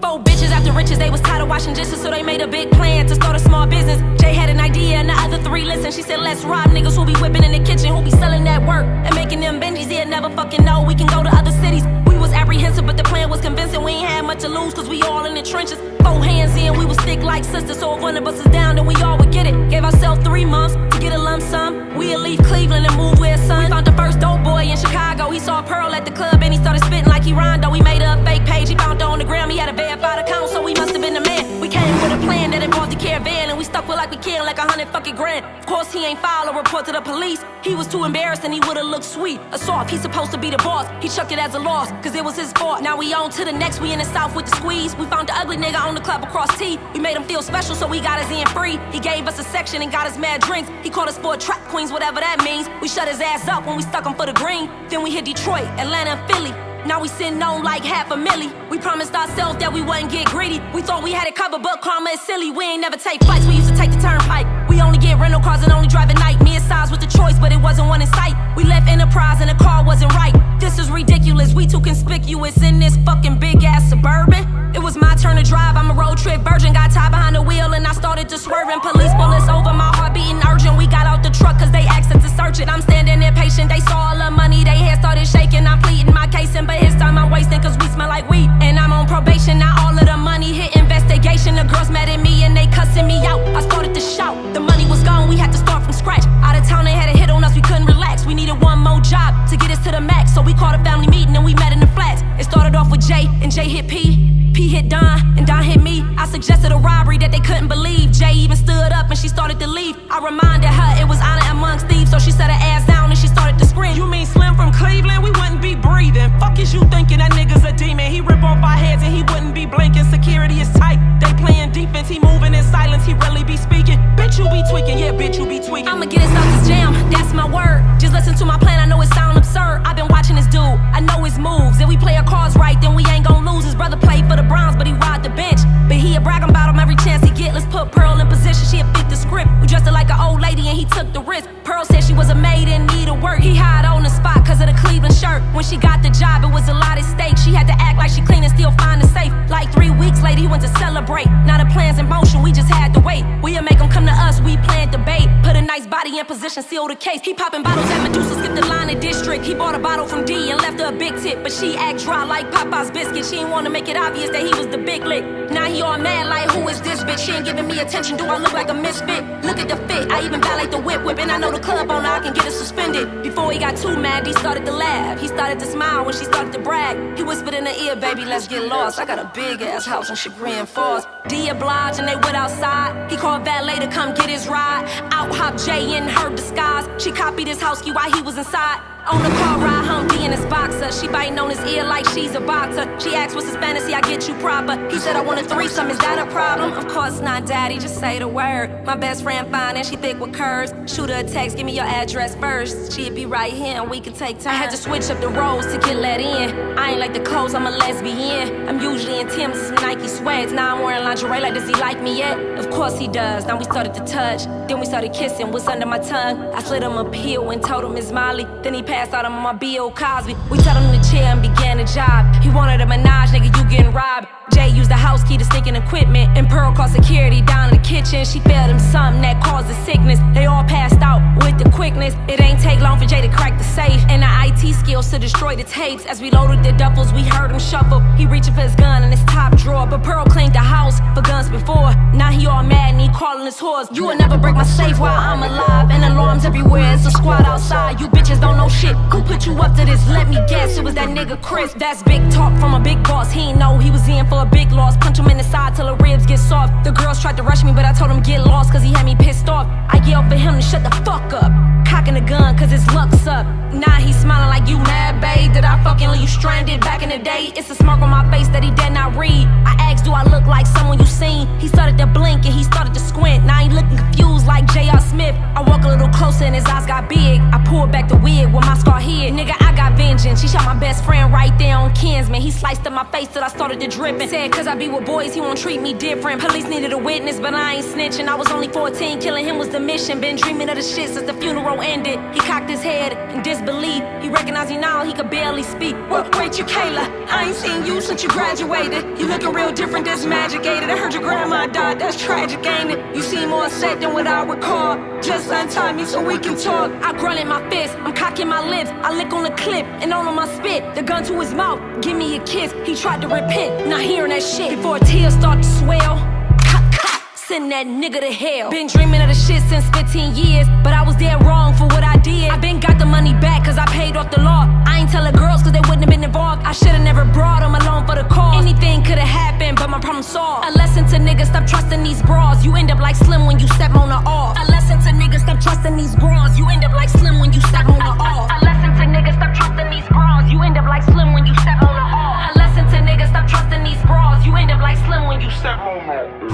4 bitches after riches, they was tired of washing dishes, so they made a big plan to start a small business. Jay had an idea and the other 3 listened. She said, let's rob niggas who be whipping in the kitchen, who be selling that work and making them Benjis. Yeah, never fucking know, we can go to other cities. We was apprehensive, but the plan was convincing. We ain't had much to lose, cause we all in the trenches. 4 hands in, we would stick like sisters, so if one of us is down, then we all would get it. Gave ourselves 3 months to get a lump sum. We'd leave Cleveland and move where son. We found the first dope boy in Chicago. He saw Pearl at the club and he started spitting like he Rondo. We made a fake page, he found her on the gram. He had a verified account, so we must have been the man. We came with a plan that involved the caravan, and we stuck with like we can, like 100 fucking grand. Of course he ain't filed a report to the police. He was too embarrassed and he would've looked sweet. A soft, he's supposed to be the boss. He chucked it as a loss, cause it was his fault. Now we on to the next, we in the south with the squeeze. We found the ugly nigga on the club across T. We made him feel special, so we got his in free. He gave us a section and got us mad drinks. He called us 4 trap queens, whatever that means. We shut his ass up when we stuck him for the green. Then we hit Detroit, Atlanta, and Philly. Now we sitting on like $500,000. We promised ourselves that we wouldn't get greedy. We thought we had it covered, but karma is silly. We ain't never take flights, we used to take the turnpike. We only get rental cars and only drive at night. Me and Size was the choice, but it wasn't one in sight. We left Enterprise and the car wasn't right. This is ridiculous, we too conspicuous in this fucking big ass Suburban. It was my turn to drive, I'm a road trip virgin. Got tied behind the wheel and I started to swerve, and police pull us over, my heart beating urgent. We got out the truck cause they asked us to search it. I'm standing there patient, they saw all the money, they head started shaking. I'm pleading my case, and but his time I'm wasting cause we smell like weed. And I'm on probation, now all of the money hit investigation. The girls mad at me and they cussing me out. I started to shout, the money was gone, we had to start from scratch. Out of town they had a hit on us, we couldn't relax. We needed one more job to get us to the max, so we called a family meeting and we met in the flats. It started off with Jay, and Jay hit P hit Don, and Don hit me. I suggested a robbery that they couldn't believe. Jay even stood up and she started to leave. I reminded her it was honor amongst thieves, so she set her ass down and she started to scream. You mean Slim from Cleveland? We wouldn't be breathing. Fuck is you thinking? That nigga's a demon. He rip off our heads and he wouldn't be blinking. Security is tight, they playing defense. He moving in silence, he really be speaking. Bitch, you be tweaking, yeah, bitch, you be tweaking. I'ma get us out this jam, that's my word. Just listen to my plan, I know it sound absurd. I've been watching this dude, I know his moves. If we play our cards right, then we ain't gon' lose. His brother played for the Browns, but he ride the bench. But he a bragging about him every chance he get. Let's put Pearl in position, she'll fit the script. We dressed her like an old lady and he took the risk. Pearl said she was a maid and needed work. He hired on the spot cause of the Cleveland shirt. When she got the job, it was a lot at stake. She had to act like she clean and still find the safe. Like 3 weeks later, he went to celebrate. Now the plan's in motion, we just had to wait. We'll make him come to us, we planned the bait. Put a nice body in position, seal the case. He popping bottles at Medusa, skipped the line in district. He bought a bottle from D and left her a big tip, but she act dry like Popeye's biscuit. She ain't wanna make it obvious that he was the big lick. Now he all mad like, who is this bitch? She ain't giving me attention, do I look like a misfit? Look at the fit, I even valet the whip, and I know the club owner, I can get it suspended. Before he got too mad, he started to laugh. He started to smile when she started to brag. He whispered in her ear, baby, let's get lost. I got a big ass house in Chagrin Falls. D obliged and they went outside. He called valet to come get his ride. Out hopped Jay in her disguise. She copied his house key while he was inside. On the car ride home, D in his boxer. She biting on his ear like she's a boxer. She asked, what's his fantasy? I get you proper. He said, I want a threesome, is that a problem? Of course not, daddy, just say the word. My best friend fine and she thick with curves. Shoot her a text, give me your address first. She'd be right here and we could take time. I had to switch up the roles to get let in. I ain't like the clothes, I'm a lesbian. I'm usually in Tim's and some Nike sweats. Now I'm wearing lingerie, like does he like me yet? Of course he does. Now we started to touch, then we started kissing. What's under my tongue? I slid him a pill and told him it's Molly. Then he passed out on my B.O. Cosby. We sat on the chair and began a job. He wanted a menage, nigga, you getting robbed. Jay used the house key to stick in equipment, and Pearl called security down in the kitchen. She fed him something that caused the sickness. They all passed out with the quickness. It ain't take long for Jay to crack the safe, and the IT skills to destroy the tapes. As we loaded the duffels, we heard him shuffle. He reaching for his gun in his top drawer, but Pearl cleaned the house for guns before. Now he all mad and he calling his whores. You will never break my safe while I'm alive, and alarms everywhere. It's a squad outside. You bitches don't know shit. Who put you up to this? Let me guess, it was that nigga Chris. That's big talk from a big boss. He ain't know he was in for a big loss. Punch him in the side till the ribs get soft. The girls tried to rush me, but I told him get lost, cause he had me pissed off. I yelled for him to shut the fuck up, cocking the gun cause his luck's up. Now he's smiling like, you mad, babe? Did I fucking leave you stranded back in the day? It's a smirk on my face that he did not read. I asked, do I look like someone you seen? He started to blink and he started to squint. Now he looking confused like J.R. Smith. I walk a little closer and his eyes got big. I pulled back the wig with my scar head. Nigga, I got vengeance. He shot my best friend right there on Kinsman. He sliced up my face till I started to drip. tripping. Said cause I be with boys, he won't treat me different. Police needed a witness, but I ain't snitching. I was only 14, killing him was the mission. Been dreaming of the shit since the funeral ended. He cocked his head in disbelief. He recognized me now, he could barely speak. Well, wait, you Kayla, I ain't seen you since you graduated. You looking real different, that's magicated. I heard your grandma died, that's tragic, ain't it? You seem more upset than what I recall. Just untie me so we can talk. I grunt in my fist, I'm cocking my lips. I lick on the clip and on my spit. The gun to his mouth, give me a kiss. He tried to repent, not hearing that shit. Before tears start to swell, send that nigga to hell. Been dreaming of the shit since 15 years, but I was dead wrong for what I did. I been got the money back cause I paid off the law. I ain't tell the girls cause they wouldn't have been involved. I should've never brought them along for the cause. Anything could've happened, but my problem solved. A lesson to niggas, stop trusting these bras. You end up like Slim when you step on the off. A lesson to niggas, stop trusting these bras. You end up like Slim when you step on the off. A lesson to niggas, stop trusting these bras. You end up like Slim when you step on the off. A lesson to niggas, stop trusting these bras. You end up like Slim when you step on the off.